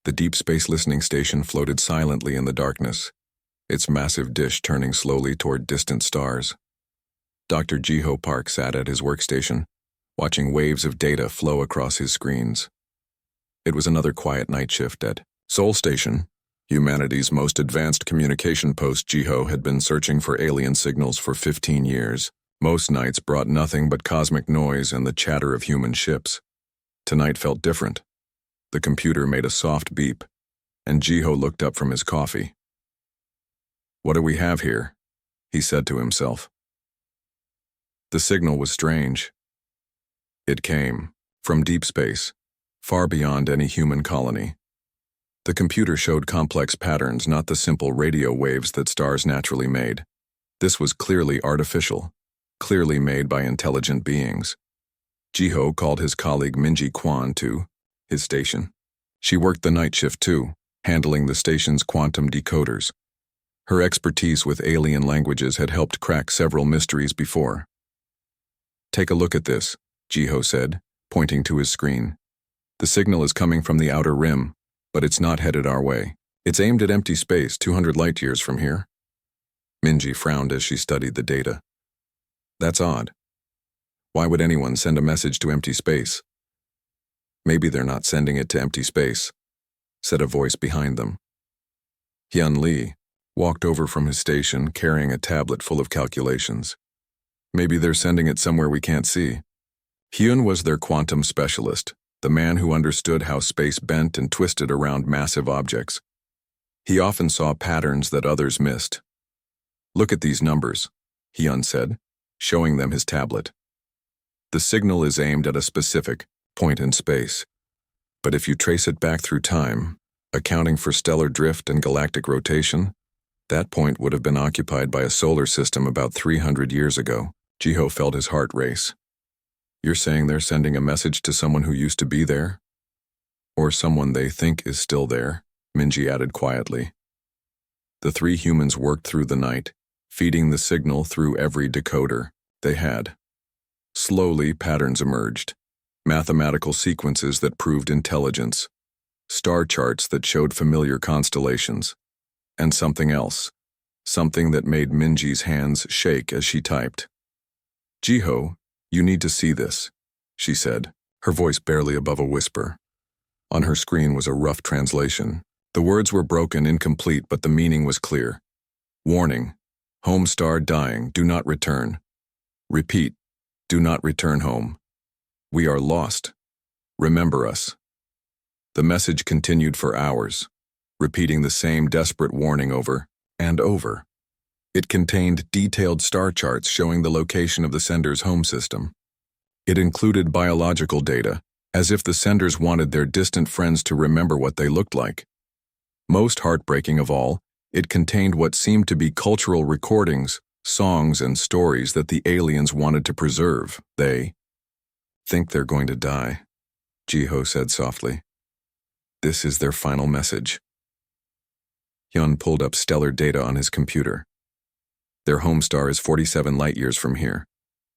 The deep space listening station floated silently in the darkness, its massive dish turning slowly toward distant stars. Dr. Jiho Park sat at his workstation, watching waves of data flow across his screens. It was another quiet night shift at Sol Station, humanity's most advanced communication post. Jiho had been searching for alien signals for 15 years. Most nights brought nothing but cosmic noise and the chatter of human ships. Tonight felt different. The computer made a soft beep, and Jiho looked up from his coffee. "What do we have here?" he said to himself. The signal was strange. It came from deep space, far beyond any human colony. The computer showed complex patterns, not the simple radio waves that stars naturally made. This was clearly artificial, clearly made by intelligent beings. Jiho called his colleague Minji Kwan to his station. She worked the night shift too, handling the station's quantum decoders. Her expertise with alien languages had helped crack several mysteries before. "Take a look at this," Jiho said, pointing to his screen. "The signal is coming from the outer rim, but it's not headed our way. It's aimed at empty space 200 light-years from here." Minji frowned as she studied the data. "That's odd. Why would anyone send a message to empty space?" "Maybe they're not sending it to empty space," said a voice behind them. Hyun Lee walked over from his station carrying a tablet full of calculations. "Maybe they're sending it somewhere we can't see." Hyun was their quantum specialist, the man who understood how space bent and twisted around massive objects. He often saw patterns that others missed. "Look at these numbers," Hyun said, showing them his tablet. "The signal is aimed at a specific point in space. But if you trace it back through time, accounting for stellar drift and galactic rotation, that point would have been occupied by a solar system about 300 years ago." Jiho felt his heart race. "You're saying they're sending a message to someone who used to be there? Or someone they think is still there?" Minji added quietly. The three humans worked through the night, feeding the signal through every decoder they had. Slowly, patterns emerged. Mathematical sequences that proved intelligence. Star charts that showed familiar constellations. And something else. Something that made Minji's hands shake as she typed. "Jiho, you need to see this," she said, her voice barely above a whisper. On her screen was a rough translation. The words were broken, incomplete, but the meaning was clear. "Warning. Home star dying. Do not return. Repeat. Do not return home. We are lost. Remember us." The message continued for hours, repeating the same desperate warning over and over. It contained detailed star charts showing the location of the sender's home system. It included biological data, as if the senders wanted their distant friends to remember what they looked like. Most heartbreaking of all, it contained what seemed to be cultural recordings, songs, and stories that the aliens wanted to preserve. "They think they're going to die," Jiho said softly. "This is their final message." Hyun pulled up stellar data on his computer. "Their home star is 47 light-years from here.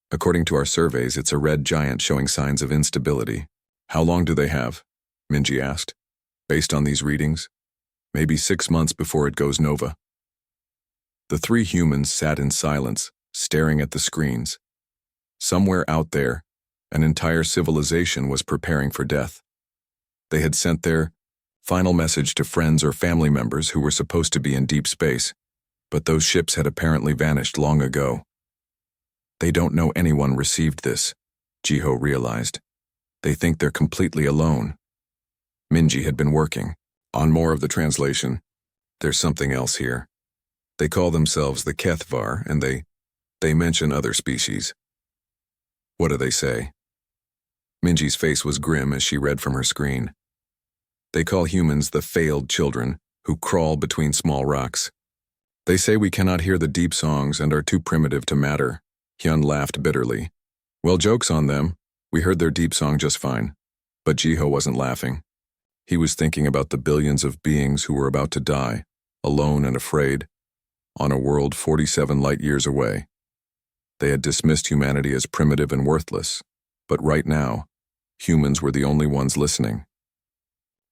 According to our surveys, it's a red giant showing signs of instability." "How long do they have?" Minji asked. "Based on these readings, maybe 6 months before it goes nova." The three humans sat in silence, staring at the screens. Somewhere out there, an entire civilization was preparing for death. They had sent their final message to friends or family members who were supposed to be in deep space, but those ships had apparently vanished long ago. They don't know anyone received this, Jiho realized. They think they're completely alone. Minji had been working on more of the translation. "There's something else here. They call themselves the Kethvar, and they mention other species." "What do they say?" Minji's face was grim as she read from her screen. "They call humans the failed children who crawl between small rocks. They say we cannot hear the deep songs and are too primitive to matter." Hyun laughed bitterly. "Well, joke's on them. We heard their deep song just fine." But Jiho wasn't laughing. He was thinking about the billions of beings who were about to die, alone and afraid, on a world 47 light-years away. They had dismissed humanity as primitive and worthless, but right now, humans were the only ones listening.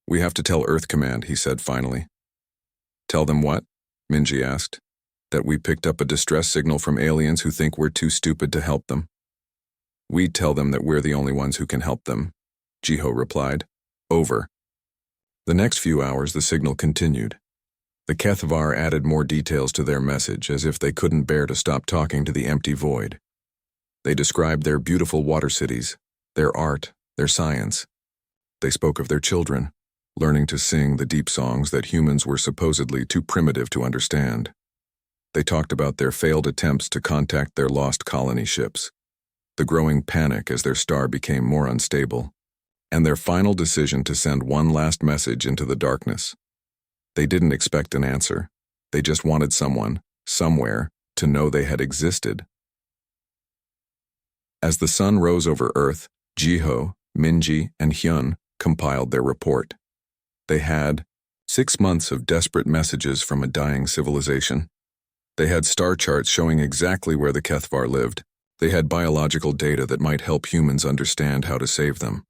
We have to tell Earth Command, he said finally. Tell them what? Minji asked. That we picked up a distress signal from aliens who think we're too stupid to help them. We tell them that we're the only ones who can help them, Jiho replied. Over. The next few hours the signal continued. The Kethvar added more details to their message as if they couldn't bear to stop talking to the empty void. They described their beautiful water cities, their art, their science. They spoke of their children, learning to sing the deep songs that humans were supposedly too primitive to understand. They talked about their failed attempts to contact their lost colony ships, the growing panic as their star became more unstable, and their final decision to send one last message into the darkness. They didn't expect an answer. They just wanted someone, somewhere, to know they had existed. As the sun rose over Earth, Jiho, Minji, and Hyun compiled their report. They had 6 months of desperate messages from a dying civilization. They had star charts showing exactly where the Kethvar lived. They had biological data that might help humans understand how to save them.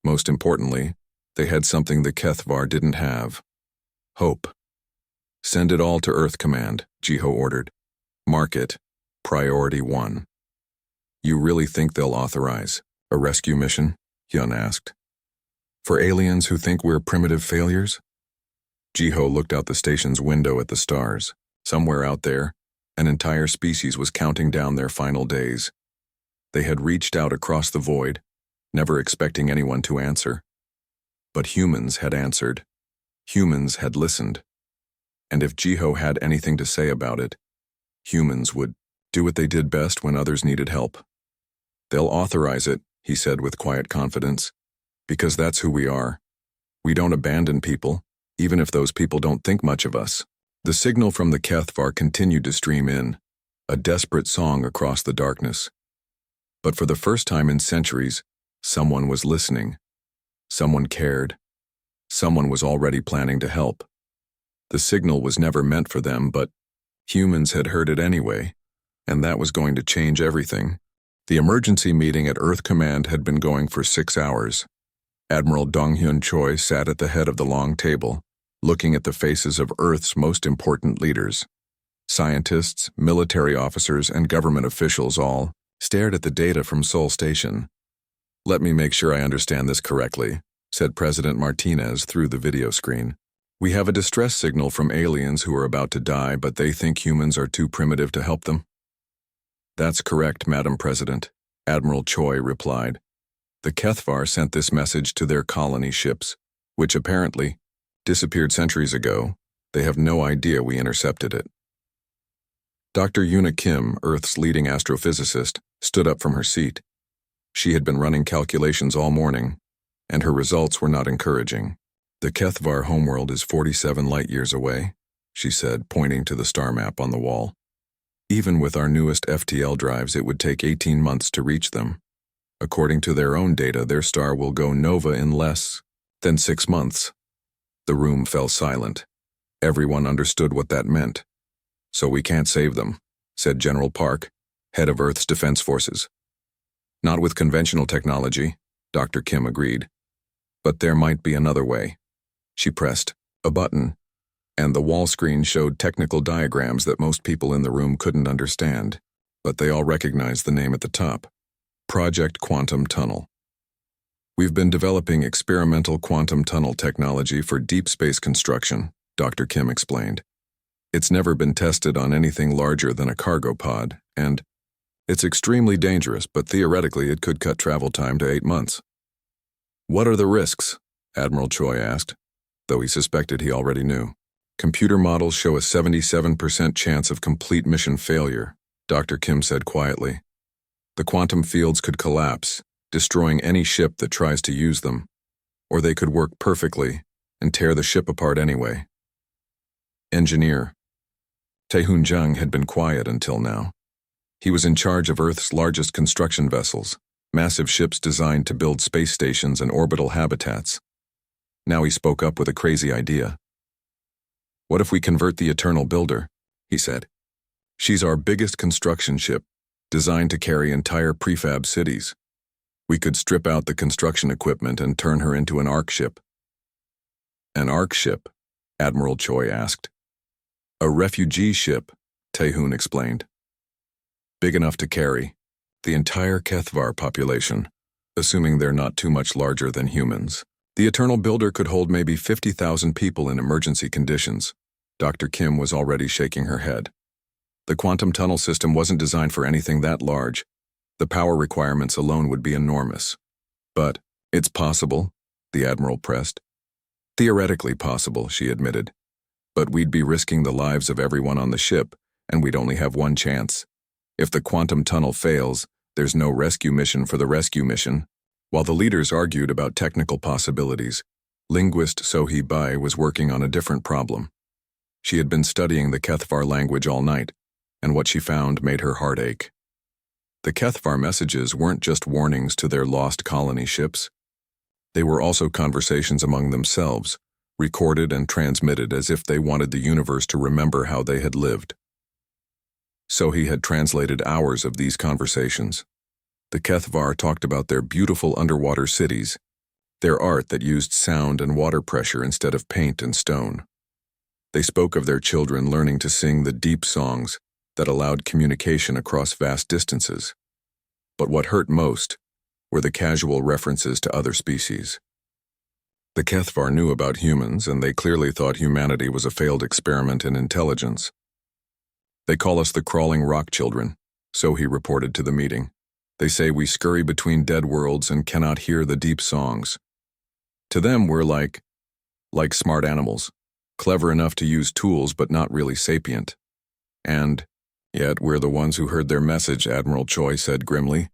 Most importantly, they had something the Kethvar didn't have: hope. Send it all to Earth Command, Jiho ordered. Mark it. Priority 1. You really think they'll authorize a rescue mission? Hyun asked. For aliens who think we're primitive failures? Jiho looked out the station's window at the stars. Somewhere out there, an entire species was counting down their final days. They had reached out across the void, never expecting anyone to answer. But humans had answered. Humans had listened. And if Jiho had anything to say about it, humans would do what they did best when others needed help. They'll authorize it, he said with quiet confidence, because that's who we are. We don't abandon people, even if those people don't think much of us. The signal from the Kethvar continued to stream in, a desperate song across the darkness. But for the first time in centuries, someone was listening. Someone cared. Someone was already planning to help. The signal was never meant for them, but humans had heard it anyway, and that was going to change everything. The emergency meeting at Earth Command had been going for 6 hours. Admiral Donghyun Choi sat at the head of the long table, looking at the faces of Earth's most important leaders. Scientists, military officers, and government officials all stared at the data from Seoul Station. Let me make sure I understand this correctly, said President Martinez through the video screen. We have a distress signal from aliens who are about to die, but they think humans are too primitive to help them. That's correct, Madam President, Admiral Choi replied. The Kethvar sent this message to their colony ships, which apparently disappeared centuries ago. They have no idea we intercepted it. Dr. Yuna Kim, Earth's leading astrophysicist, stood up from her seat. She had been running calculations all morning, and her results were not encouraging. The Kethvar homeworld is 47 light-years away, she said, pointing to the star map on the wall. Even with our newest FTL drives, it would take 18 months to reach them. According to their own data, their star will go nova in less than 6 months. The room fell silent. Everyone understood what that meant. So we can't save them, said General Park, head of Earth's Defense Forces. Not with conventional technology, Dr. Kim agreed. But there might be another way. She pressed a button, and the wall screen showed technical diagrams that most people in the room couldn't understand, but they all recognized the name at the top: Project Quantum Tunnel. We've been developing experimental quantum tunnel technology for deep space construction, Dr. Kim explained. It's never been tested on anything larger than a cargo pod, and it's extremely dangerous, but theoretically it could cut travel time to 8 months. What are the risks? Admiral Choi asked, though he suspected he already knew. Computer models show a 77% chance of complete mission failure, Dr. Kim said quietly. The quantum fields could collapse, destroying any ship that tries to use them, or they could work perfectly and tear the ship apart anyway. Engineer. Taehoon Jung had been quiet until now. He was in charge of Earth's largest construction vessels, massive ships designed to build space stations and orbital habitats. Now he spoke up with a crazy idea. What if we convert the Eternal Builder? He said. She's our biggest construction ship, designed to carry entire prefab cities. We could strip out the construction equipment and turn her into an arc ship. An ARC ship? Admiral Choi asked. A refugee ship, Tae-hoon explained. Big enough to carry the entire Kethvar population, assuming they're not too much larger than humans. The Eternal Builder could hold maybe 50,000 people in emergency conditions. Dr. Kim was already shaking her head. The quantum tunnel system wasn't designed for anything that large. The power requirements alone would be enormous. But it's possible, the Admiral pressed. Theoretically possible, she admitted. But we'd be risking the lives of everyone on the ship, and we'd only have one chance. If the quantum tunnel fails, there's no rescue mission for the rescue mission. While the leaders argued about technical possibilities, linguist So-hee Bai was working on a different problem. She had been studying the Kethvar language all night, and what she found made her heart ache. The Kethvar messages weren't just warnings to their lost colony ships. They were also conversations among themselves, recorded and transmitted as if they wanted the universe to remember how they had lived. So-hee had translated hours of these conversations. The Kethvar talked about their beautiful underwater cities, their art that used sound and water pressure instead of paint and stone. They spoke of their children learning to sing the deep songs that allowed communication across vast distances. But what hurt most were the casual references to other species. The Kethvar knew about humans, and they clearly thought humanity was a failed experiment in intelligence. They call us the crawling rock children, So-hee reported to the meeting. They say we scurry between dead worlds and cannot hear the deep songs. To them, we're like smart animals, clever enough to use tools but not really sapient. And yet we're the ones who heard their message, Admiral Choi said grimly.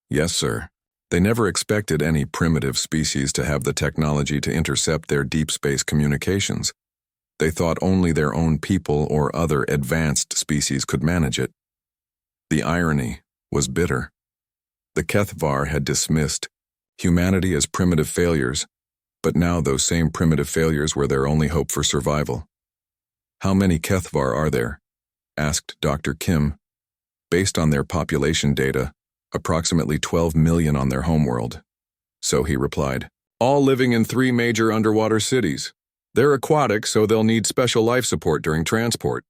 Yes, sir. They never expected any primitive species to have the technology to intercept their deep space communications. They thought only their own people or other advanced species could manage it. The irony was bitter. The Kethvar had dismissed humanity as primitive failures, but now those same primitive failures were their only hope for survival. How many Kethvar are there? Asked Dr. Kim. Based on their population data, approximately 12 million on their homeworld. So-hee replied, all living in 3 major underwater cities. They're aquatic, so they'll need special life support during transport.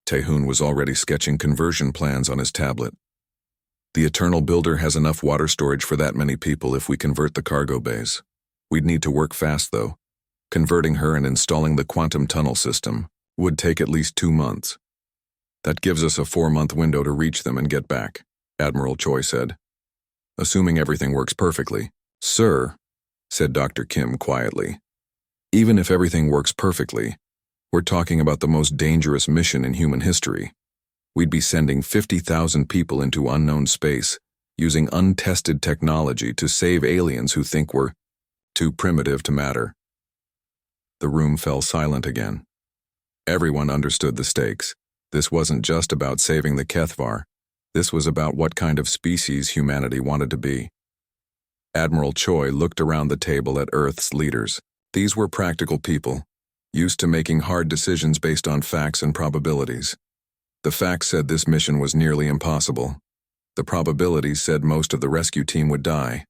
Tae-hoon was already sketching conversion plans on his tablet. The Eternal Builder has enough water storage for that many people if we convert the cargo bays. We'd need to work fast, though. Converting her and installing the quantum tunnel system would take at least 2 months. That gives us a 4-month window to reach them and get back, Admiral Choi said. Assuming everything works perfectly. Sir, said Dr. Kim quietly. Even if everything works perfectly, we're talking about the most dangerous mission in human history. We'd be sending 50,000 people into unknown space, using untested technology to save aliens who think we're too primitive to matter. The room fell silent again. Everyone understood the stakes. This wasn't just about saving the Kethvar. This was about what kind of species humanity wanted to be. Admiral Choi looked around the table at Earth's leaders. These were practical people, used to making hard decisions based on facts and probabilities. The facts said this mission was nearly impossible. The probabilities said most of the rescue team would die.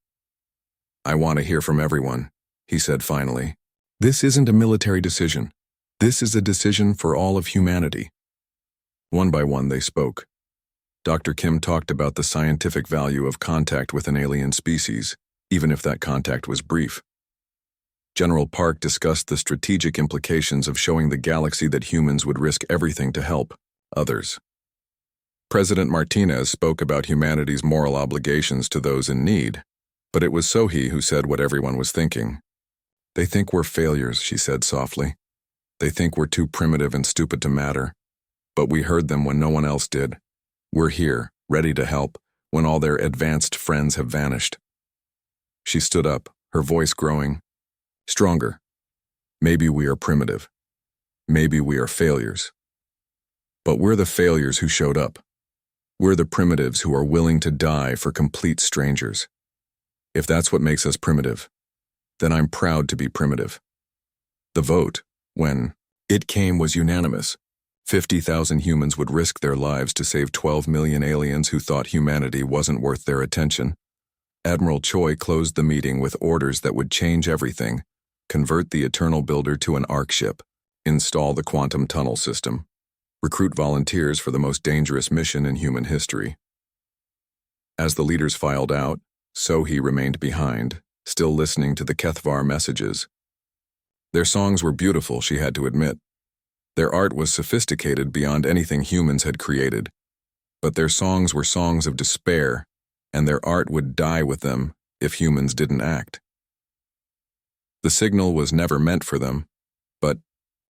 I want to hear from everyone, he said finally. This isn't a military decision. This is a decision for all of humanity. One by one they spoke. Dr. Kim talked about the scientific value of contact with an alien species, even if that contact was brief. General Park discussed the strategic implications of showing the galaxy that humans would risk everything to help others. President Martinez spoke about humanity's moral obligations to those in need, but it was So-hee who said what everyone was thinking. They think we're failures, she said softly. They think we're too primitive and stupid to matter. But we heard them when no one else did. We're here, ready to help, when all their advanced friends have vanished. She stood up, her voice growing. Stronger. Maybe we are primitive. Maybe we are failures. But we're the failures who showed up. We're the primitives who are willing to die for complete strangers. If that's what makes us primitive, then I'm proud to be primitive. The vote, when it came, was unanimous. 50,000 humans would risk their lives to save 12 million aliens who thought humanity wasn't worth their attention. Admiral Choi closed the meeting with orders that would change everything. Convert the Eternal Builder to an arc ship. Install the quantum tunnel system. Recruit volunteers for the most dangerous mission in human history. As the leaders filed out, Sohi remained behind, still listening to the Kethvar messages. Their songs were beautiful, she had to admit. Their art was sophisticated beyond anything humans had created. But their songs were songs of despair, and their art would die with them if humans didn't act. The signal was never meant for them, but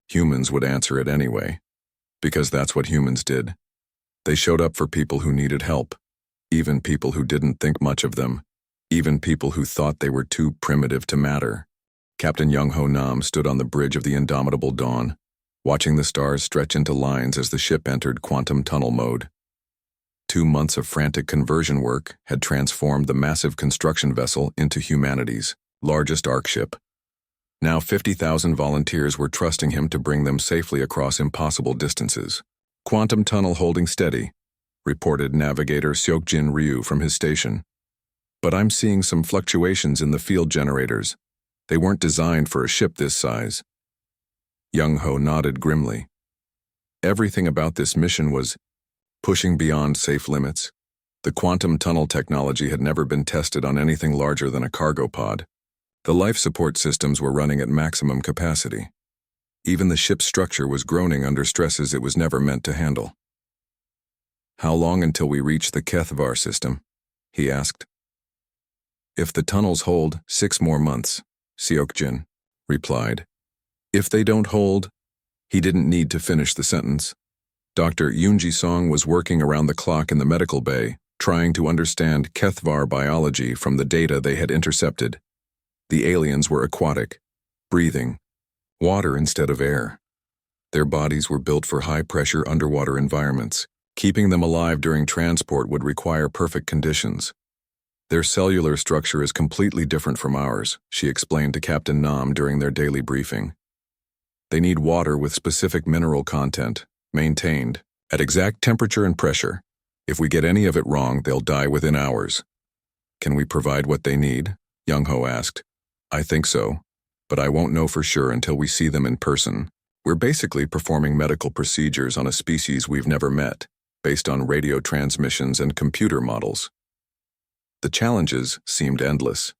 humans would answer it anyway, because that's what humans did. They showed up for people who needed help, even people who didn't think much of them, even people who thought they were too primitive to matter. Captain Young-Ho Nam stood on the bridge of the indomitable dawn, watching the stars stretch into lines as the ship entered quantum tunnel mode. 2 months of frantic conversion work had transformed the massive construction vessel into humanity's largest arc ship. Now 50,000 volunteers were trusting him to bring them safely across impossible distances. "Quantum tunnel holding steady," reported navigator Seokjin Ryu from his station. "But I'm seeing some fluctuations in the field generators. They weren't designed for a ship this size." Young-Ho nodded grimly. Everything about this mission was pushing beyond safe limits. The quantum tunnel technology had never been tested on anything larger than a cargo pod. The life support systems were running at maximum capacity. Even the ship's structure was groaning under stresses it was never meant to handle. "How long until we reach the Kethvar system?" he asked. "If the tunnels hold, 6 more months," Seokjin replied. "If they don't hold..." He didn't need to finish the sentence. Dr. Yoonji Song was working around the clock in the medical bay, trying to understand Kethvar biology from the data they had intercepted. The aliens were aquatic, breathing water instead of air. Their bodies were built for high-pressure underwater environments. Keeping them alive during transport would require perfect conditions. "Their cellular structure is completely different from ours," she explained to Captain Nam during their daily briefing. "They need water with specific mineral content, maintained at exact temperature and pressure. If we get any of it wrong, they'll die within hours." "Can we provide what they need?" Young-Ho asked. "I think so, but I won't know for sure until we see them in person. We're basically performing medical procedures on a species we've never met, based on radio transmissions and computer models." The challenges seemed endless.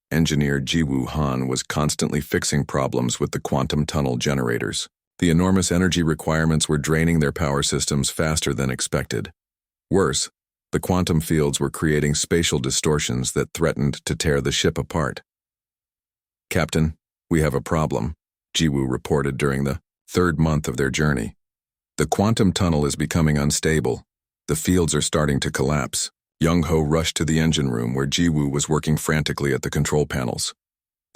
Engineer Jiwoo Han was constantly fixing problems with the quantum tunnel generators. The enormous energy requirements were draining their power systems faster than expected. Worse, the quantum fields were creating spatial distortions that threatened to tear the ship apart. "Captain, we have a problem," Jiwoo reported during the 3rd month of their journey. "The quantum tunnel is becoming unstable. The fields are starting to collapse." Young-Ho rushed to the engine room where Jiwoo was working frantically at the control panels.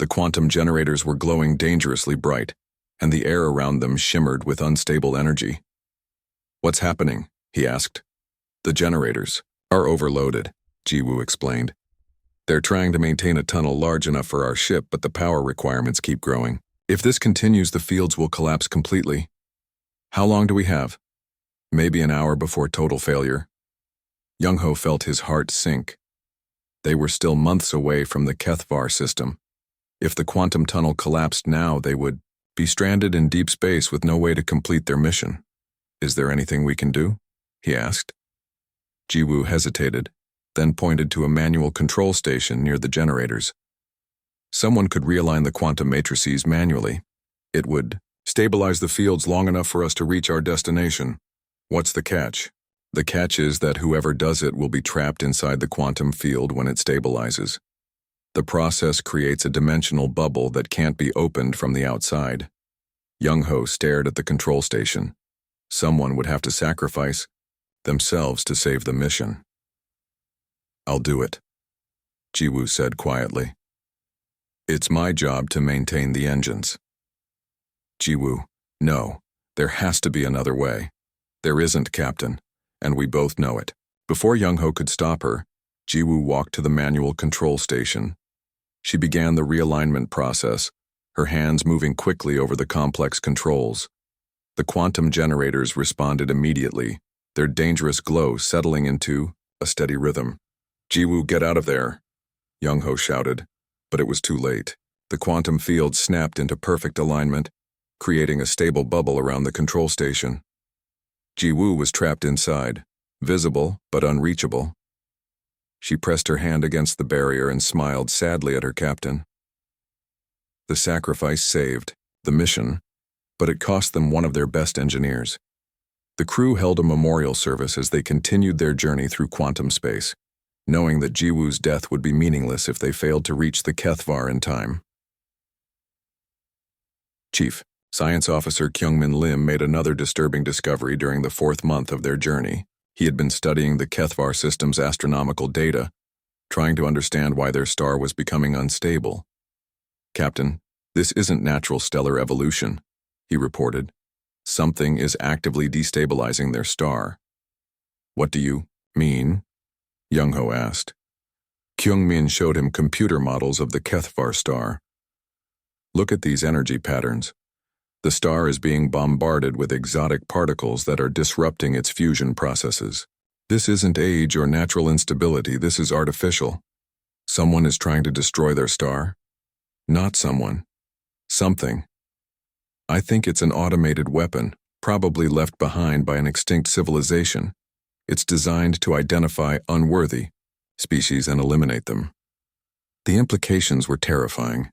The quantum generators were glowing dangerously bright, and the air around them shimmered with unstable energy. "What's happening?" he asked. "The generators are overloaded," Jiwoo explained. "They're trying to maintain a tunnel large enough for our ship, but the power requirements keep growing. If this continues, the fields will collapse completely." "How long do we have?" "Maybe an hour before total failure." Young-Ho felt his heart sink. They were still months away from the Kethvar system. If the quantum tunnel collapsed now, they would be stranded in deep space with no way to complete their mission. "Is there anything we can do?" he asked. Jiwoo hesitated, then pointed to a manual control station near the generators. "Someone could realign the quantum matrices manually. It would stabilize the fields long enough for us to reach our destination." "What's the catch?" "The catch is that whoever does it will be trapped inside the quantum field when it stabilizes. The process creates a dimensional bubble that can't be opened from the outside." Young-Ho stared at the control station. Someone would have to sacrifice themselves to save the mission. "I'll do it," Jiwoo said quietly. "It's my job to maintain the engines." Jiwoo, "No, there has to be another way." "There isn't, Captain, and we both know it." Before Young-Ho could stop her, Jiwoo walked to the manual control station. She began the realignment process, her hands moving quickly over the complex controls. The quantum generators responded immediately, their dangerous glow settling into a steady rhythm. "Jiwoo, get out of there," Young-Ho shouted, but it was too late. The quantum field snapped into perfect alignment, creating a stable bubble around the control station. Ji-woo was trapped inside, visible but unreachable. She pressed her hand against the barrier and smiled sadly at her captain. The sacrifice saved the mission, but it cost them one of their best engineers. The crew held a memorial service as they continued their journey through quantum space, knowing that Ji-woo's death would be meaningless if they failed to reach the HFY in time. Chief Science Officer Kyungmin Lim made another disturbing discovery during the 4th month of their journey. He had been studying the HFY system's astronomical data, trying to understand why their star was becoming unstable. "Captain, this isn't natural stellar evolution," he reported. "Something is actively destabilizing their star." "What do you mean?" Young-ho asked. Kyungmin showed him computer models of the HFY star. "Look at these energy patterns. The star is being bombarded with exotic particles that are disrupting its fusion processes. This isn't age or natural instability, this is artificial. Someone is trying to destroy their star? Not someone. Something. I think it's an automated weapon, probably left behind by an extinct civilization. It's designed to identify unworthy species and eliminate them." The implications were terrifying.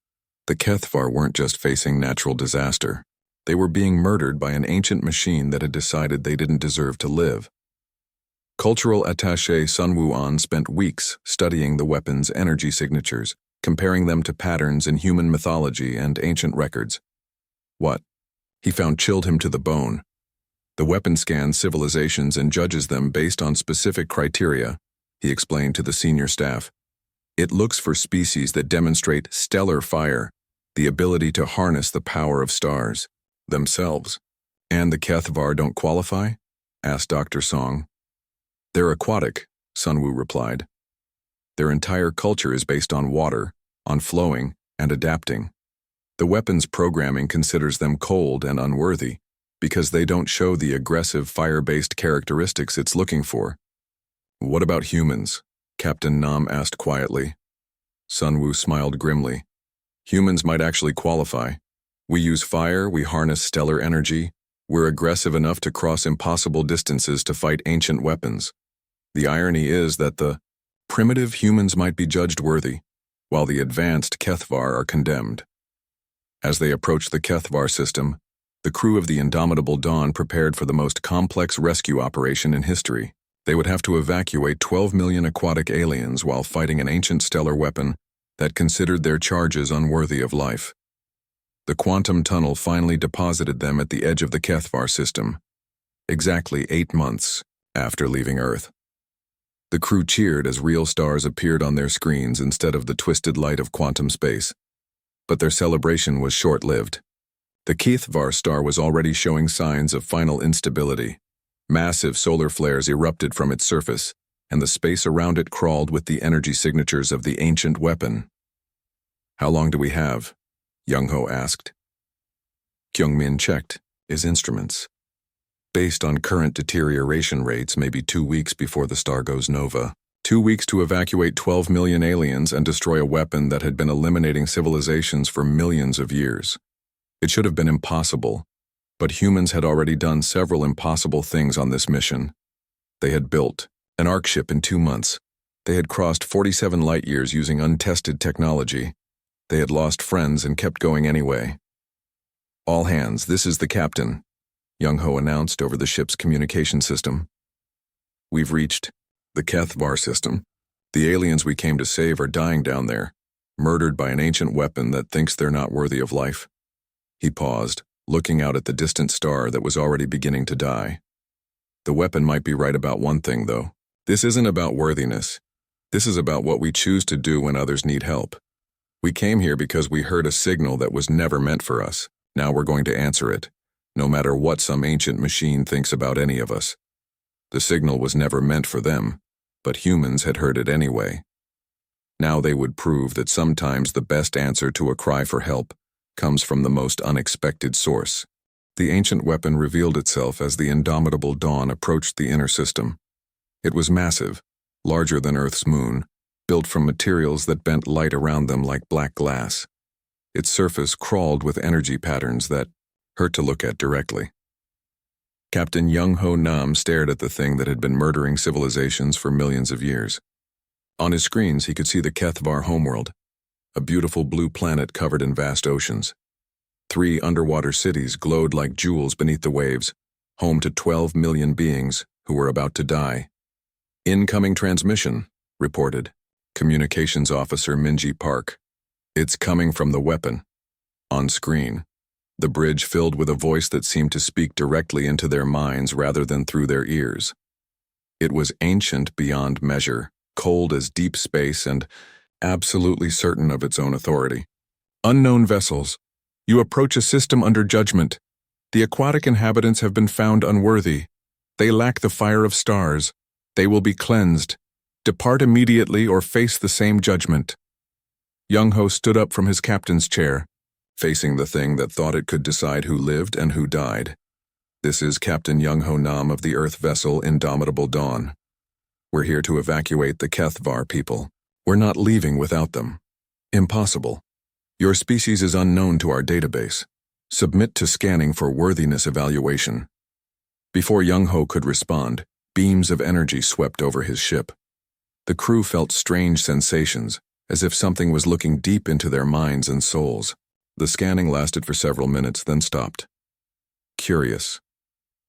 The HFY weren't just facing natural disaster. They were being murdered by an ancient machine that had decided they didn't deserve to live. Cultural attaché Sun Woo-an spent weeks studying the weapon's energy signatures, comparing them to patterns in human mythology and ancient records. What he found chilled him to the bone. The weapon scans civilizations and judges them based on specific criteria, he explained to the senior staff. It looks for species that demonstrate stellar fire, the ability to harness the power of stars themselves. "And the HFY don't qualify?" asked Dr. Song. "They're aquatic," Sun Woo replied. "Their entire culture is based on water, on flowing and adapting. The weapon's programming considers them cold and unworthy because they don't show the aggressive fire-based characteristics it's looking for." "What about humans?" Captain Nam asked quietly. Sun Woo smiled grimly. "Humans might actually qualify. We use fire, we harness stellar energy, we're aggressive enough to cross impossible distances to fight ancient weapons. The irony is that the primitive humans might be judged worthy, while the advanced HFY are condemned." As they approached the HFY system, the crew of the Indomitable Dawn prepared for the most complex rescue operation in history. They would have to evacuate 12 million aquatic aliens while fighting an ancient stellar weapon that considered their charges unworthy of life. The quantum tunnel finally deposited them at the edge of the HFY system, exactly 8 months after leaving Earth. The crew cheered as real stars appeared on their screens instead of the twisted light of quantum space. But their celebration was short-lived. The HFY star was already showing signs of final instability. Massive solar flares erupted from its surface, and the space around it crawled with the energy signatures of the ancient weapon. "How long do we have?" Young-ho asked. Kyungmin checked his instruments. "Based on current deterioration rates, maybe 2 weeks before the star goes nova. 2 weeks to evacuate 12 million aliens and destroy a weapon that had been eliminating civilizations for millions of years. It should have been impossible, but humans had already done several impossible things on this mission. They had built an arc ship in 2 months. They had crossed 47 light-years using untested technology. They had lost friends and kept going anyway. "All hands, this is the captain," Young-ho announced over the ship's communication system. "We've reached the HFY system. The aliens we came to save are dying down there, murdered by an ancient weapon that thinks they're not worthy of life." He paused, looking out at the distant star that was already beginning to die. "The weapon might be right about one thing, though. This isn't about worthiness. This is about what we choose to do when others need help. We came here because we heard a signal that was never meant for us. Now we're going to answer it, no matter what some ancient machine thinks about any of us. The signal was never meant for them, but humans had heard it anyway. Now they would prove that sometimes the best answer to a cry for help comes from the most unexpected source." The ancient weapon revealed itself as the Indomitable Dawn approached the inner system. It was massive, larger than Earth's moon, built from materials that bent light around them like black glass. Its surface crawled with energy patterns that hurt to look at directly. Captain Young-Ho Nam stared at the thing that had been murdering civilizations for millions of years. On his screens, he could see the Kethvar homeworld, a beautiful blue planet covered in vast oceans. 3 underwater cities glowed like jewels beneath the waves, home to 12 million beings who were about to die. "Incoming transmission," reported Communications Officer Minji Park. "It's coming from the weapon." On screen, the bridge filled with a voice that seemed to speak directly into their minds rather than through their ears. It was ancient beyond measure, cold as deep space, and absolutely certain of its own authority. "Unknown vessels, you approach a system under judgment. The aquatic inhabitants have been found unworthy. They lack the fire of stars. They will be cleansed. Depart immediately or face the same judgment." Young-Ho stood up from his captain's chair, facing the thing that thought it could decide who lived and who died. "This is Captain Young-Ho Nam of the Earth vessel Indomitable Dawn. We're here to evacuate the Kethvar people. We're not leaving without them. Impossible. Your species is unknown to our database. Submit to scanning for worthiness evaluation." Before Young-Ho could respond, beams of energy swept over his ship. The crew felt strange sensations, as if something was looking deep into their minds and souls. The scanning lasted for several minutes, then stopped. "Curious.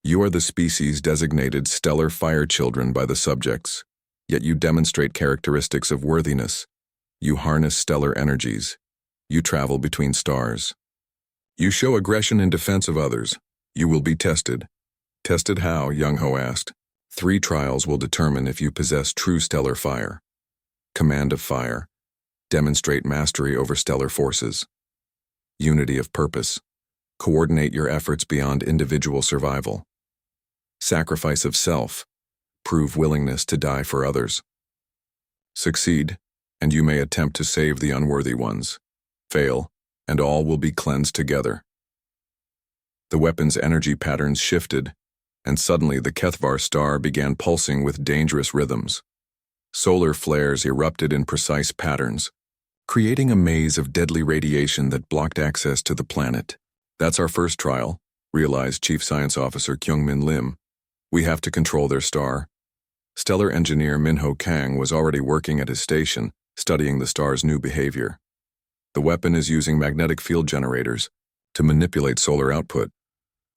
You are the species designated stellar fire children by the subjects, yet you demonstrate characteristics of worthiness. You harness stellar energies. You travel between stars. You show aggression in defense of others. You will be tested." "Tested how?" Young-Ho asked. 3 trials will determine if you possess true stellar fire. Command of fire. Demonstrate mastery over stellar forces. Unity of purpose. Coordinate your efforts beyond individual survival. Sacrifice of self. Prove willingness to die for others. Succeed, and you may attempt to save the unworthy ones. Fail, and all will be cleansed together. The weapon's energy patterns shifted, and suddenly the Kethvar star began pulsing with dangerous rhythms. Solar flares erupted in precise patterns, creating a maze of deadly radiation that blocked access to the planet. "That's our first trial," realized Chief Science Officer Kyungmin Lim. "We have to control their star." Stellar engineer Minho Kang was already working at his station, studying the star's new behavior. "The weapon is using magnetic field generators to manipulate solar output.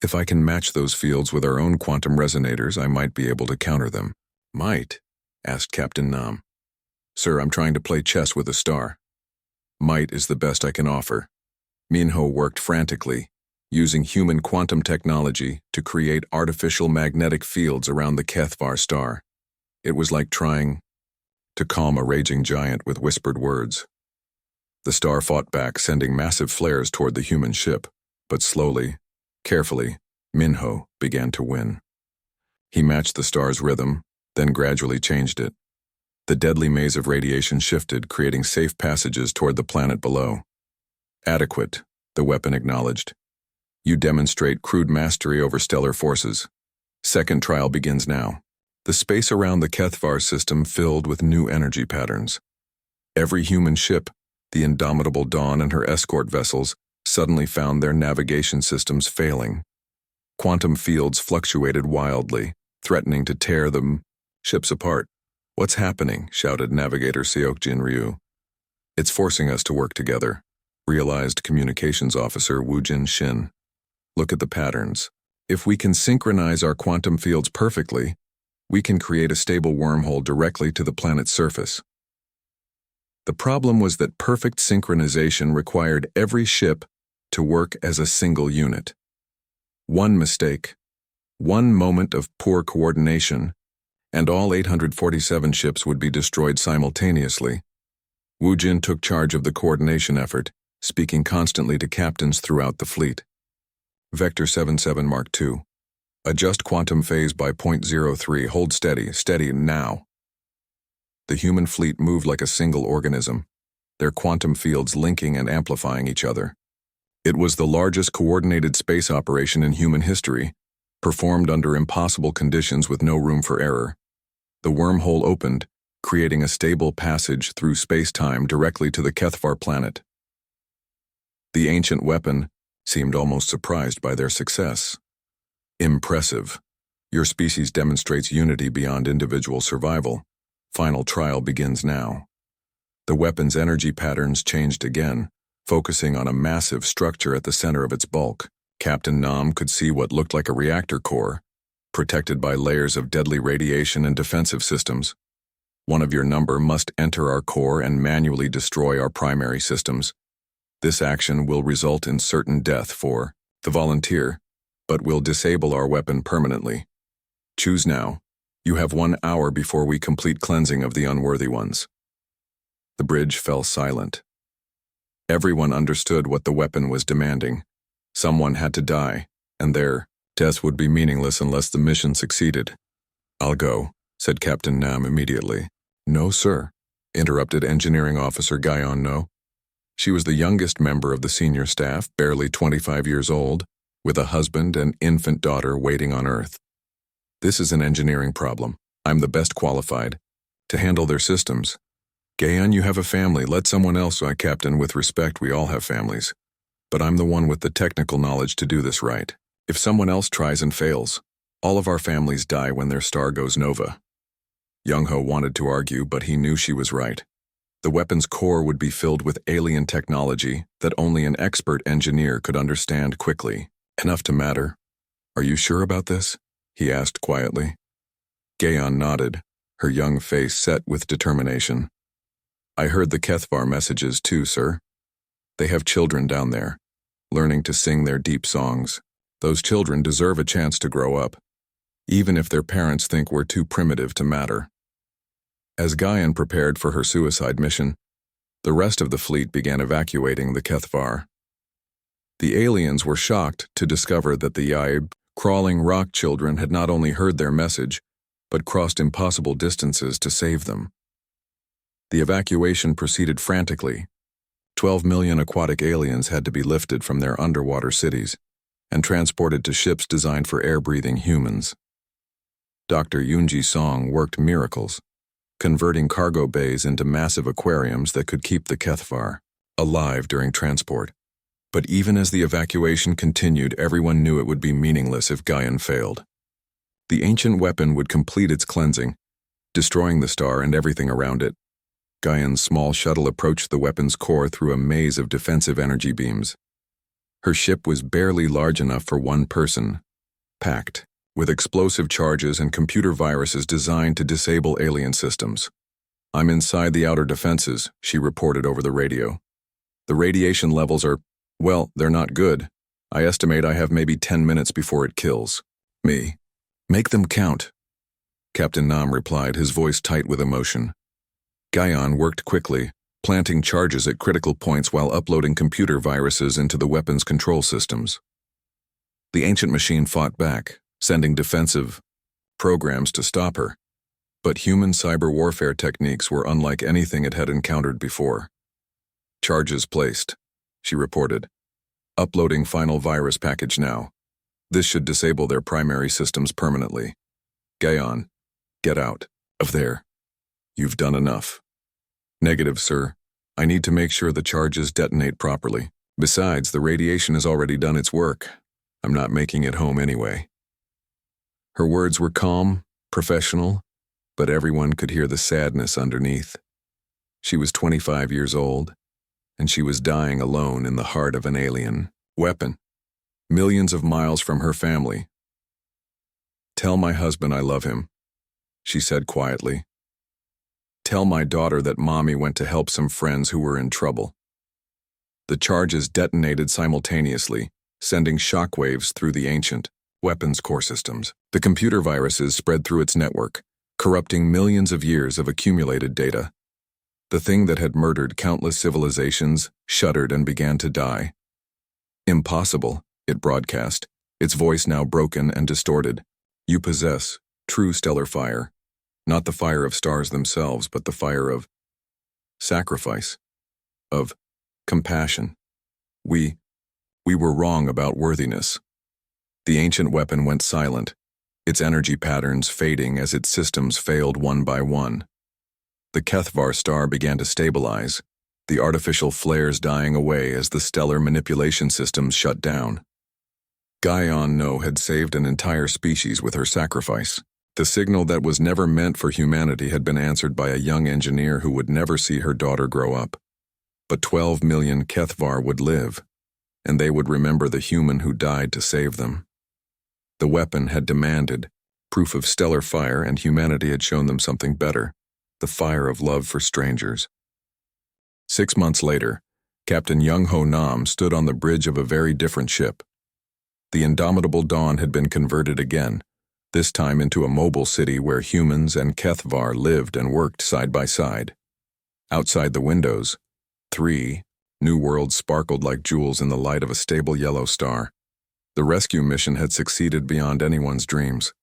If I can match those fields with our own quantum resonators, I might be able to counter them." "Might?" asked Captain Nam. "Sir, I'm trying to play chess with a star. Might is the best I can offer." Minho worked frantically, using human quantum technology to create artificial magnetic fields around the Kethvar star. It was like trying to calm a raging giant with whispered words. The star fought back, sending massive flares toward the human ship, but slowly, carefully, Minho began to win. He matched the star's rhythm, then gradually changed it. The deadly maze of radiation shifted, creating safe passages toward the planet below. "Adequate," the weapon acknowledged. "You demonstrate crude mastery over stellar forces. Second trial begins now." The space around the Kethvar system filled with new energy patterns. Every human ship, the Indomitable Dawn and her escort vessels, suddenly found their navigation systems failing. Quantum fields fluctuated wildly, threatening to tear the ships apart. "What's happening?" shouted Navigator Seokjin Ryu. "It's forcing us to work together," realized Communications Officer Woojin Shin. "Look at the patterns. If we can synchronize our quantum fields perfectly, we can create a stable wormhole directly to the planet's surface." The problem was that perfect synchronization required every ship to work as a single unit. One mistake, one moment of poor coordination, and all 847 ships would be destroyed simultaneously. Woojin took charge of the coordination effort, speaking constantly to captains throughout the fleet. Vector 77 Mark II. Adjust quantum phase by 0.03. Hold steady. Steady now. The human fleet moved like a single organism, their quantum fields linking and amplifying each other. It was the largest coordinated space operation in human history, performed under impossible conditions with no room for error. The wormhole opened, creating a stable passage through space-time directly to the Kethvar planet. The ancient weapon seemed almost surprised by their success. Impressive. Your species demonstrates unity beyond individual survival. Final trial begins now. The weapon's energy patterns changed again, focusing on a massive structure at the center of its bulk. Captain Nam could see what looked like a reactor core, protected by layers of deadly radiation and defensive systems. One of your number must enter our core and manually destroy our primary systems. This action will result in certain death for the volunteer, but will disable our weapon permanently. Choose now. You have 1 hour before we complete cleansing of the unworthy ones. The bridge fell silent. Everyone understood what the weapon was demanding. Someone had to die, and their death would be meaningless unless the mission succeeded. "I'll go," said Captain Nam immediately. "No, sir," interrupted Engineering Officer Guyon No. She was the youngest member of the senior staff, barely 25 years old, with a husband and infant daughter waiting on Earth. "This is an engineering problem. I'm the best qualified to handle their systems. Guyon, you have a family. Let someone else, Captain, with respect, we all have families. But I'm the one with the technical knowledge to do this right. If someone else tries and fails, all of our families die when their star goes nova." Young-ho wanted to argue, but he knew she was right. The weapon's core would be filled with alien technology that only an expert engineer could understand quickly. "Enough to matter. Are you sure about this?" he asked quietly. Guyon nodded, her young face set with determination. "I heard the Kethvar messages too, sir. They have children down there, learning to sing their deep songs. Those children deserve a chance to grow up, even if their parents think we're too primitive to matter." As Guyon prepared for her suicide mission, the rest of the fleet began evacuating the Kethvar. The aliens were shocked to discover that the Yaib, crawling rock children had not only heard their message, but crossed impossible distances to save them. The evacuation proceeded frantically. 12 million aquatic aliens had to be lifted from their underwater cities and transported to ships designed for air-breathing humans. Dr. Yoonji Song worked miracles, converting cargo bays into massive aquariums that could keep the Kethvar alive during transport. But even as the evacuation continued, everyone knew it would be meaningless if Guyon failed. The ancient weapon would complete its cleansing, destroying the star and everything around it. Guyon's small shuttle approached the weapon's core through a maze of defensive energy beams. Her ship was barely large enough for one person, packed with explosive charges and computer viruses designed to disable alien systems. "I'm inside the outer defenses," she reported over the radio. "The radiation levels are, well, they're not good. I estimate I have maybe 10 minutes before it kills me." "Make them count," Captain Nam replied, his voice tight with emotion. Guyon worked quickly, planting charges at critical points while uploading computer viruses into the weapon's control systems. The ancient machine fought back, sending defensive programs to stop her. But human cyber warfare techniques were unlike anything it had encountered before. "Charges placed," she reported. "Uploading final virus package now. This should disable their primary systems permanently. Guyon, get out of there. You've done enough." "Negative, sir. I need to make sure the charges detonate properly. Besides, the radiation has already done its work. I'm not making it home anyway." Her words were calm, professional, but everyone could hear the sadness underneath. She was 25 years old, and she was dying alone in the heart of an alien weapon, millions of miles from her family. "Tell my husband I love him," she said quietly. "Tell my daughter that Mommy went to help some friends who were in trouble." The charges detonated simultaneously, sending shockwaves through the ancient weapons core systems. The computer viruses spread through its network, corrupting millions of years of accumulated data. The thing that had murdered countless civilizations shuddered and began to die. "Impossible," it broadcast, its voice now broken and distorted. "You possess true stellar fire. Not the fire of stars themselves, but the fire of sacrifice, of compassion. We were wrong about worthiness." The ancient weapon went silent, its energy patterns fading as its systems failed one by one. The Kethvar star began to stabilize, the artificial flares dying away as the stellar manipulation systems shut down. Guion No had saved an entire species with her sacrifice. The signal that was never meant for humanity had been answered by a young engineer who would never see her daughter grow up. But 12 million Kethvar would live, and they would remember the human who died to save them. The weapon had demanded proof of stellar fire, and humanity had shown them something better, the fire of love for strangers. 6 months later, Captain Young Ho Nam stood on the bridge of a very different ship. The indomitable Dawn had been converted again, this time into a mobile city where humans and Kethvar lived and worked side by side. Outside the windows, 3 new worlds sparkled like jewels in the light of a stable yellow star. The rescue mission had succeeded beyond anyone's dreams.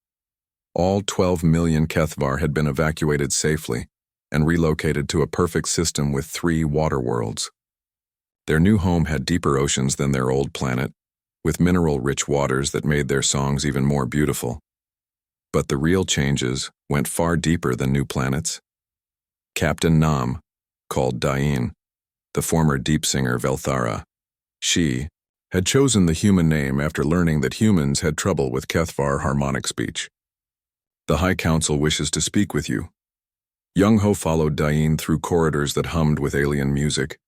All 12 million Kethvar had been evacuated safely and relocated to a perfect system with 3 water worlds. Their new home had deeper oceans than their old planet, with mineral-rich waters that made their songs even more beautiful. But the real changes went far deeper than new planets. Captain Nam, called Dain, the former deep singer Velthara, she had chosen the human name after learning that humans had trouble with Kethvar harmonic speech. The High Council wishes to speak with you. Young Ho followed Dain through corridors that hummed with alien music.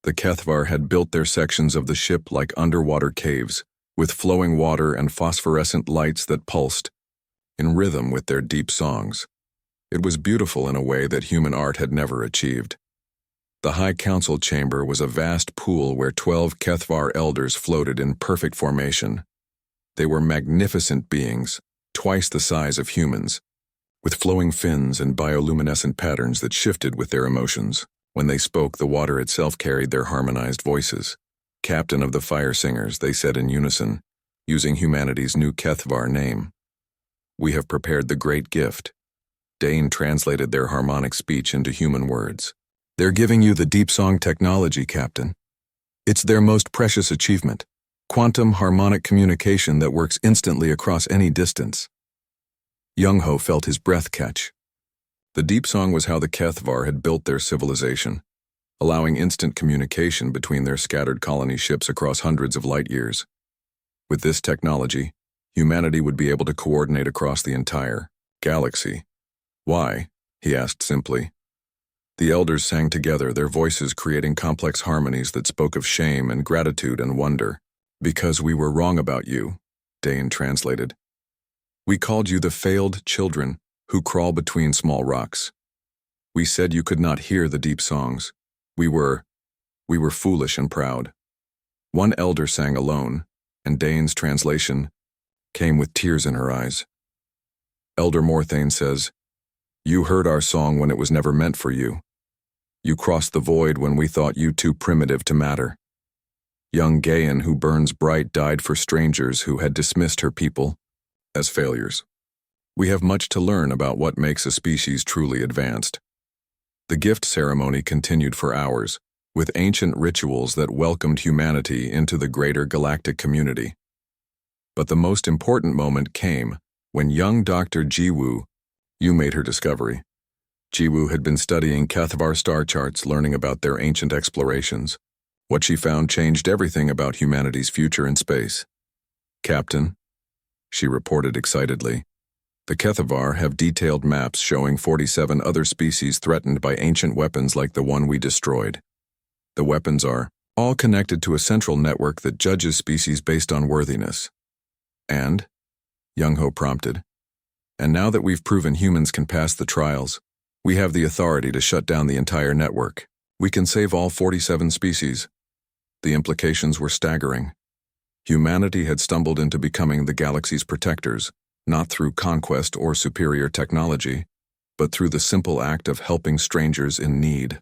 The Kethvar had built their sections of the ship like underwater caves, with flowing water and phosphorescent lights that pulsed, in rhythm with their deep songs. It was beautiful in a way that human art had never achieved. The High Council chamber was a vast pool where 12 Kethvar elders floated in perfect formation. They were magnificent beings, twice the size of humans, with flowing fins and bioluminescent patterns that shifted with their emotions. When they spoke, the water itself carried their harmonized voices. Captain of the Fire Singers, they said in unison, using humanity's new Kethvar name. We have prepared the great gift. Dain translated their harmonic speech into human words. They're giving you the deep song technology, Captain. It's their most precious achievement, quantum harmonic communication that works instantly across any distance. Young Ho felt his breath catch. The deep song was how the Kethvar had built their civilization, allowing instant communication between their scattered colony ships across hundreds of light years. With this technology, humanity would be able to coordinate across the entire galaxy. Why? He asked simply. The elders sang together, their voices creating complex harmonies that spoke of shame and gratitude and wonder. Because we were wrong about you, Dain translated. We called you the failed children who crawl between small rocks. We said you could not hear the deep songs. We were foolish and proud. One elder sang alone, and Dain's translation came with tears in her eyes. Elder Morthane says, You heard our song when it was never meant for you. You crossed the void when we thought you too primitive to matter. Young Gaian, who burns bright, died for strangers who had dismissed her people as failures. We have much to learn about what makes a species truly advanced. The gift ceremony continued for hours, with ancient rituals that welcomed humanity into the greater galactic community. But the most important moment came when young Dr. Jiwoo, you made her discovery. Jiwoo had been studying Kethvar star charts, learning about their ancient explorations. What she found changed everything about humanity's future in space. Captain, she reported excitedly, the Kethvar have detailed maps showing 47 other species threatened by ancient weapons like the one we destroyed. The weapons are all connected to a central network that judges species based on worthiness. And, Young Ho prompted, and now that we've proven humans can pass the trials, we have the authority to shut down the entire network. We can save all 47 species. The implications were staggering. Humanity had stumbled into becoming the galaxy's protectors, not through conquest or superior technology, but through the simple act of helping strangers in need.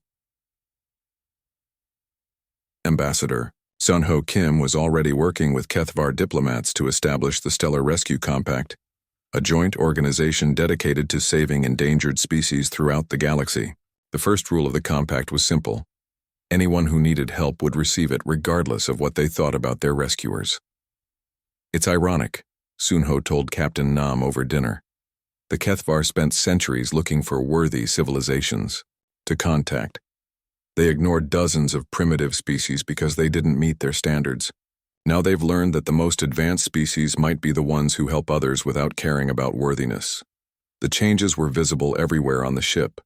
Ambassador Sun Ho Kim was already working with Kethvar diplomats to establish the Stellar Rescue Compact, a joint organization dedicated to saving endangered species throughout the galaxy. The first rule of the compact was simple. Anyone who needed help would receive it regardless of what they thought about their rescuers. It's ironic, Sun Ho told Captain Nam over dinner. The Kethvar spent centuries looking for worthy civilizations to contact. They ignored dozens of primitive species because they didn't meet their standards. Now they've learned that the most advanced species might be the ones who help others without caring about worthiness. The changes were visible everywhere on the ship.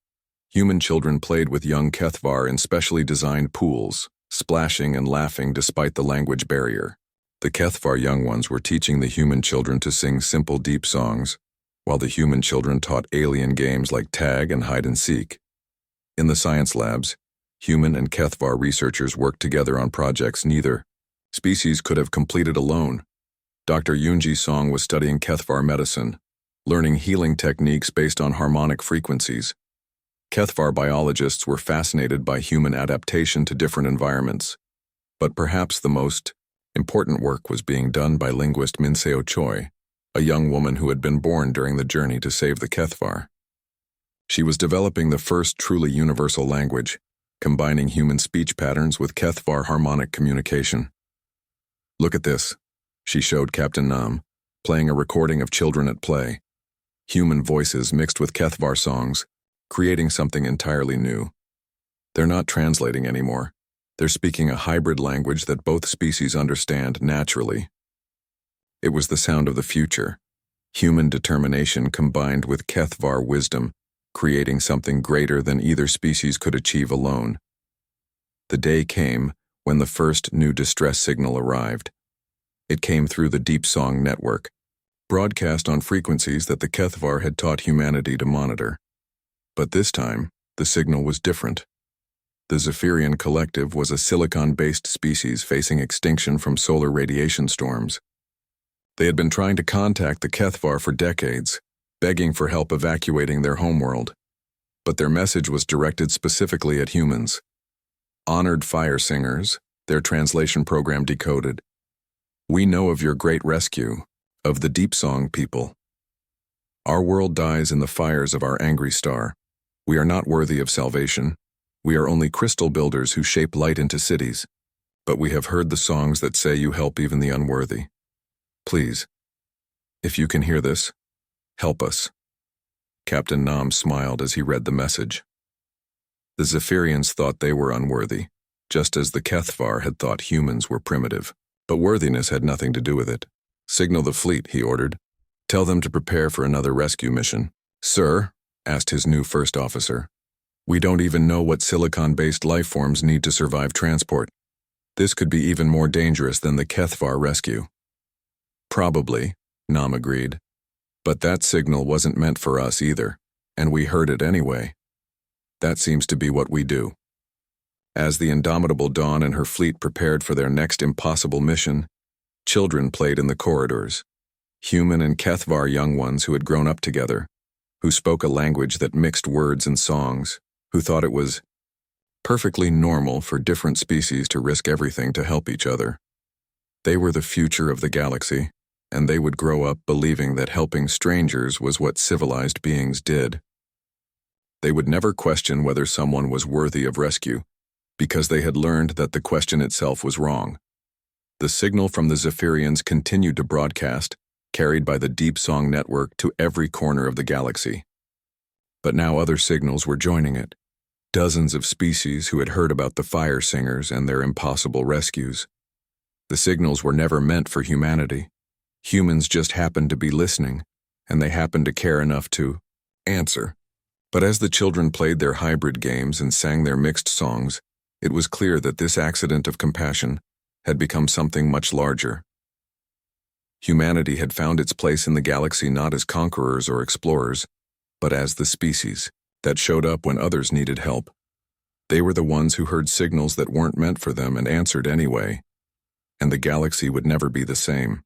Human children played with young Kethvar in specially designed pools, splashing and laughing despite the language barrier. The Kethvar young ones were teaching the human children to sing simple, deep songs, while the human children taught alien games like tag and hide and seek. In the science labs, human and Kethvar researchers worked together on projects neither species could have completed alone. Dr. Yunji Song was studying Kethvar medicine, learning healing techniques based on harmonic frequencies. Kethvar biologists were fascinated by human adaptation to different environments, but perhaps the most important work was being done by linguist Minseo Choi, a young woman who had been born during the journey to save the Kethvar. She was developing the first truly universal language, combining human speech patterns with Kethvar harmonic communication. "Look at this," she showed Captain Nam, playing a recording of children at play. Human voices mixed with Kethvar songs, creating something entirely new. They're not translating anymore. They're speaking a hybrid language that both species understand naturally. It was the sound of the future, human determination combined with Kethvar wisdom, creating something greater than either species could achieve alone. The day came when the first new distress signal arrived. It came through the Deep Song network, broadcast on frequencies that the Kethvar had taught humanity to monitor. But this time, the signal was different. The Zephyrian Collective was a silicon-based species facing extinction from solar radiation storms. They had been trying to contact the Kethvar for decades, begging for help evacuating their homeworld. But their message was directed specifically at humans. "Honored fire singers," their translation program decoded. "We know of your great rescue, of the Deep Song people. Our world dies in the fires of our angry star. We are not worthy of salvation. We are only crystal builders who shape light into cities. But we have heard the songs that say you help even the unworthy. Please, if you can hear this, help us." Captain Nam smiled as he read the message. The Zephyrians thought they were unworthy, just as the Kethvar had thought humans were primitive. But worthiness had nothing to do with it. "Signal the fleet," he ordered. "Tell them to prepare for another rescue mission." "Sir," asked his new first officer, "we don't even know what silicon-based life forms need to survive transport. This could be even more dangerous than the Kethvar rescue." "Probably," Nam agreed. "But that signal wasn't meant for us either, and we heard it anyway. That seems to be what we do." As the indomitable Dawn and her fleet prepared for their next impossible mission, children played in the corridors. Human and Kethvar young ones who had grown up together, who spoke a language that mixed words and songs, who thought it was perfectly normal for different species to risk everything to help each other. They were the future of the galaxy, and they would grow up believing that helping strangers was what civilized beings did. They would never question whether someone was worthy of rescue, because they had learned that the question itself was wrong. The signal from the Zephyrians continued to broadcast, carried by the Deep Song network to every corner of the galaxy. But now other signals were joining it. Dozens of species who had heard about the fire singers and their impossible rescues. The signals were never meant for humanity. Humans just happened to be listening, and they happened to care enough to answer. But as the children played their hybrid games and sang their mixed songs, it was clear that this accident of compassion had become something much larger. Humanity had found its place in the galaxy not as conquerors or explorers, but as the species that showed up when others needed help. They were the ones who heard signals that weren't meant for them and answered anyway. And the galaxy would never be the same.